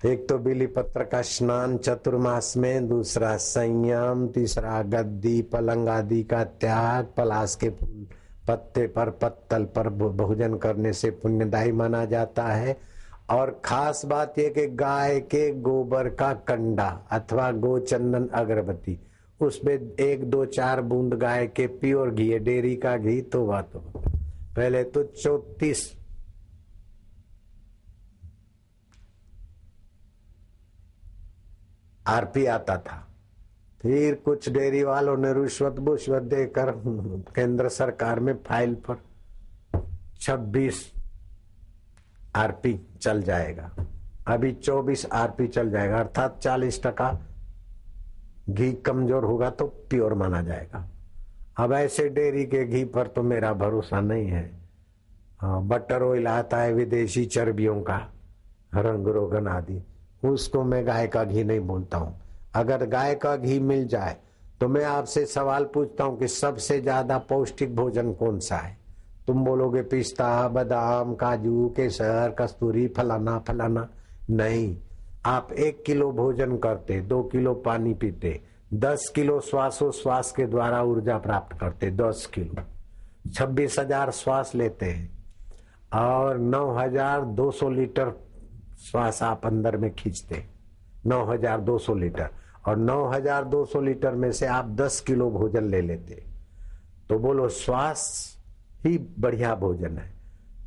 एक तो बिली पत्र का स्नान चतुर्मास में, दूसरा संयम, तीसरा गद्दी पलंग आदि का त्याग, पलाश के फूल पत्ते पर पत्तल पर भोजन करने से पुण्यदायी माना जाता है। और खास बात यह कि गाय के गोबर का कंडा अथवा गोचंदन अगरबत्ती, उसमें 1-2-4 बूंद गाय के प्योर घी, डेयरी का घी, तो वह तो पहले तो 34 आरपी आता था, फिर कुछ डेयरी वालों ने रिश्वत देकर केंद्र सरकार में फाइल पर 26 आरपी चल जाएगा, अभी 24 आरपी चल जाएगा, अर्थात 40% घी कमजोर होगा तो प्योर माना जाएगा। अब ऐसे डेयरी के घी पर तो मेरा भरोसा नहीं है। बटर ऑयल आता है विदेशी चर्बियों का, रंग रोगन आदि, उसको मैं गाय का घी नहीं बोलता हूं। अगर गाय का घी मिल जाए तो मैं आपसे सवाल पूछता हूं कि सबसे ज्यादा पौष्टिक भोजन कौन सा है? तुम बोलोगे पिस्ता, बादाम, काजू, केसर, कस्तूरी, फलाना फलाना। नहीं, आप 1 किलो भोजन करते, 2 किलो पानी पीते, 10 किलो श्वासोश्वास के द्वारा ऊर्जा प्राप्त करते, 10 किलो 26,000 श्वास लेते हैं और 9,200 लीटर श्वास आप अंदर में खींचते, 9,200 लीटर, और 9,200 लीटर में से आप 10 किलो भोजन ले लेते, तो बोलो श्वास ही बढ़िया भोजन है।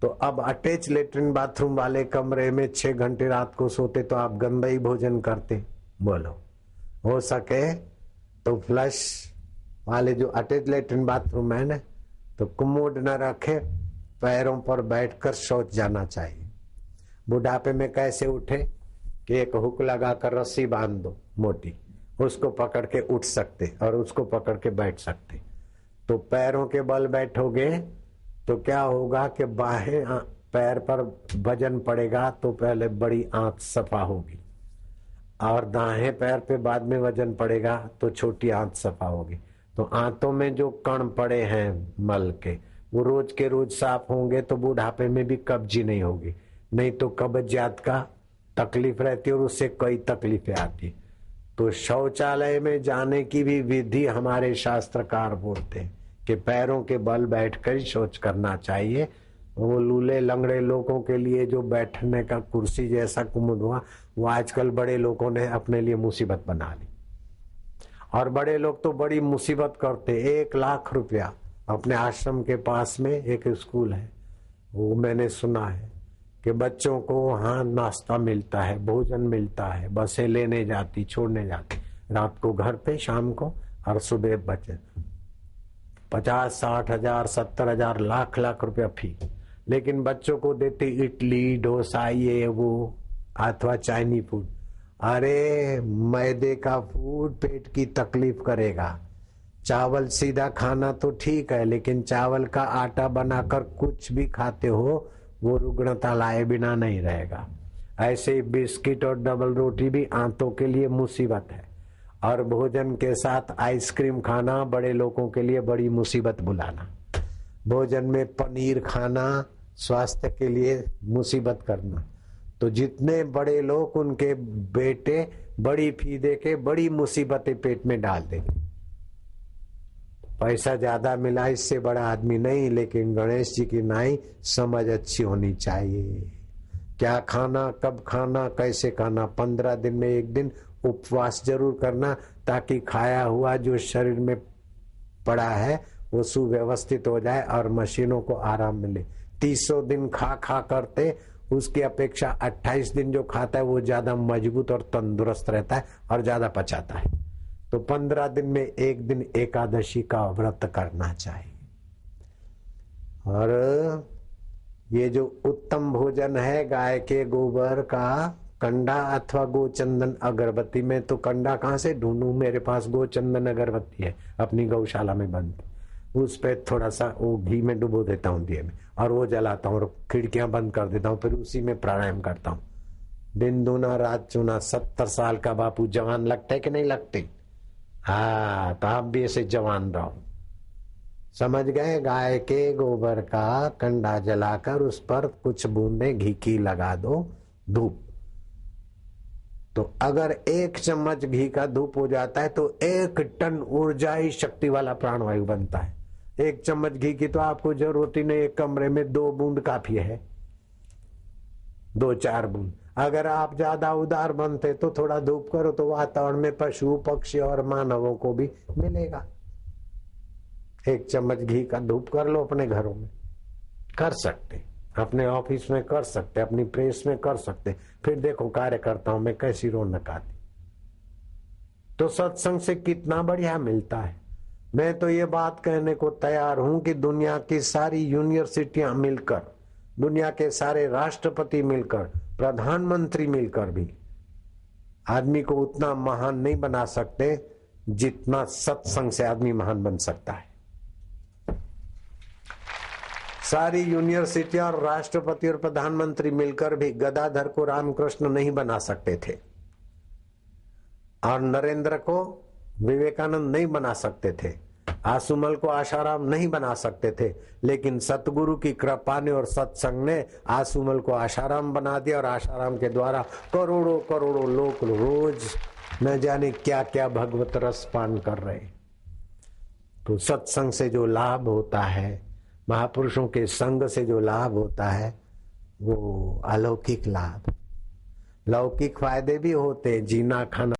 तो अब अटैच लेटरिन बाथरूम वाले कमरे में 6 घंटे रात को सोते तो आप गंदा ही भोजन करते। बोलो, हो सके तो फ्लश वाले जो अटैच लेटरिन बाथरूम है ना, तो कुमोड न रखे, पैरों पर बैठकर शौच जाना चाहिए। बुढ़ापे में कैसे उठे कि एक हुक लगाकर रस्सी बांध दो मोटी, उसको पकड़ के उठ सकते और उसको पकड़ के बैठ सकते। तो पैरों के बल बैठोगे तो क्या होगा कि बाहें पैर पर वजन पड़ेगा तो पहले बड़ी आंत सफा होगी, और दाएं पैर पे बाद में वजन पड़ेगा तो छोटी आंत सफा होगी। तो आंतों में जो कण पड़े हैं मल के, वो रोज के रोज साफ होंगे तो बुढ़ापे में भी कब्जी नहीं होगी। नहीं तो कब्जियत का तकलीफ रहती है और उससे कई तकलीफें आती। तो शौचालय में जाने की भी विधि हमारे शास्त्रकार बोलते हैं कि पैरों के बल बैठकर ही शौच करना चाहिए। वो लूले लंगड़े लोगों के लिए जो बैठने का कुर्सी जैसा कुमुद हुआ, वो आजकल बड़े लोगों ने अपने लिए मुसीबत बना ली। और बड़े लोग तो बड़ी मुसीबत करते, 1 लाख रुपया। अपने आश्रम के पास में एक स्कूल है, वो मैंने सुना है कि बच्चों को वहां नाश्ता मिलता है, भोजन मिलता है, बसें लेने जाती, छोड़ने जाती, रात को घर पे, शाम को, और सुबह बचे 50-60 हजार 70 हजार लाख रुपया फी। लेकिन बच्चों को देते इडली डोसा ये वो अथवा चाइनी फूड। अरे मैदे का फूड पेट की तकलीफ करेगा। चावल सीधा खाना तो ठीक है, लेकिन चावल का आटा बनाकर कुछ भी खाते हो वो रुग्णता लाए बिना नहीं रहेगा। ऐसे ही बिस्किट और डबल रोटी भी आंतों के लिए मुसीबत है, और भोजन के साथ आइसक्रीम खाना बड़े लोगों के लिए बड़ी मुसीबत बुलाना। भोजन में पनीर खाना स्वास्थ्य के लिए मुसीबत करना। तो जितने बड़े लोग उनके बेटे बड़ी फी दे के बड़ी मुसीबतें पेट में डाल देंगे। पैसा ज्यादा मिला इससे बड़ा आदमी नहीं, लेकिन गणेश जी की नाई समझ अच्छी होनी चाहिए। क्या खाना, कब खाना, कैसे खाना। 15 दिन में 1 दिन उपवास जरूर करना, ताकि खाया हुआ जो शरीर में पड़ा है वो सुव्यवस्थित हो जाए और मशीनों को आराम मिले। 300 दिन खा करते, उसकी अपेक्षा 28 दिन जो खाता है वो ज्यादा मजबूत और तंदुरुस्त रहता है और ज्यादा पचाता है। तो 15 दिन में 1 दिन एकादशी का व्रत करना चाहिए। और ये जो उत्तम भोजन है गाय के गोबर का कंडा अथवा गोचंदन अगरबत्ती में, तो कंडा कहां से ढूंढूं? मेरे पास गोचंदन अगरबत्ती है अपनी गौशाला में बंद, उस पे थोड़ा सा वो घी में डुबो देता हूँ दिए में, और वो जलाता हूँ और खिड़कियां बंद कर देता हूँ, फिर उसी में प्राणायाम करता हूँ। दिन दूना रात चुना। 70 साल का बापू जवान लगता है कि नहीं लगते? हाँ, तो आप भी ऐसे जवान रहो। समझ गए? गाय के गोबर का कंडा जलाकर उस पर कुछ बूंदे घी की लगा दो, धूप तो अगर 1 चम्मच घी का धूप हो जाता है तो 1 टन ऊर्जाई शक्ति वाला प्राणवायु बनता है। 1 चम्मच घी की तो आपको जरूरत ही नहीं, एक कमरे में 2 बूंद काफी है, 2-4 बूंद। अगर आप ज्यादा उदार बनते तो थोड़ा धूप करो तो वातावरण में पशु पक्षी और मानवों को भी मिलेगा। 1 चम्मच घी का धूप कर लो अपने घरों में, कर सकते, अपने ऑफिस में कर सकते, अपनी प्रेस में कर सकते। फिर देखो कार्यकर्ताओं में कैसी रौनक आती। तो सत्संग से कितना बढ़िया मिलता है। मैं तो ये बात कहने को तैयार हूं कि दुनिया की सारी यूनिवर्सिटियां मिलकर, दुनिया के सारे राष्ट्रपति मिलकर, प्रधानमंत्री मिलकर भी आदमी को उतना महान नहीं बना सकते जितना सत्संग से आदमी महान बन सकता है। सारी यूनिवर्सिटी और राष्ट्रपति और प्रधानमंत्री मिलकर भी गदाधर को रामकृष्ण नहीं बना सकते थे और नरेंद्र को विवेकानंद नहीं बना सकते थे, आसुमल को आशाराम नहीं बना सकते थे, लेकिन सतगुरु की कृपा ने और सत्संग ने आसुमल को आशाराम बना दिया और आशाराम के द्वारा करोड़ों करोड़ों लोग रोज न जाने क्या क्या भगवत रस पान कर रहे। तो सत्संग से जो लाभ होता है, महापुरुषों के संग से जो लाभ होता है, वो अलौकिक लाभ। लौकिक फायदे भी होते, जीना खाना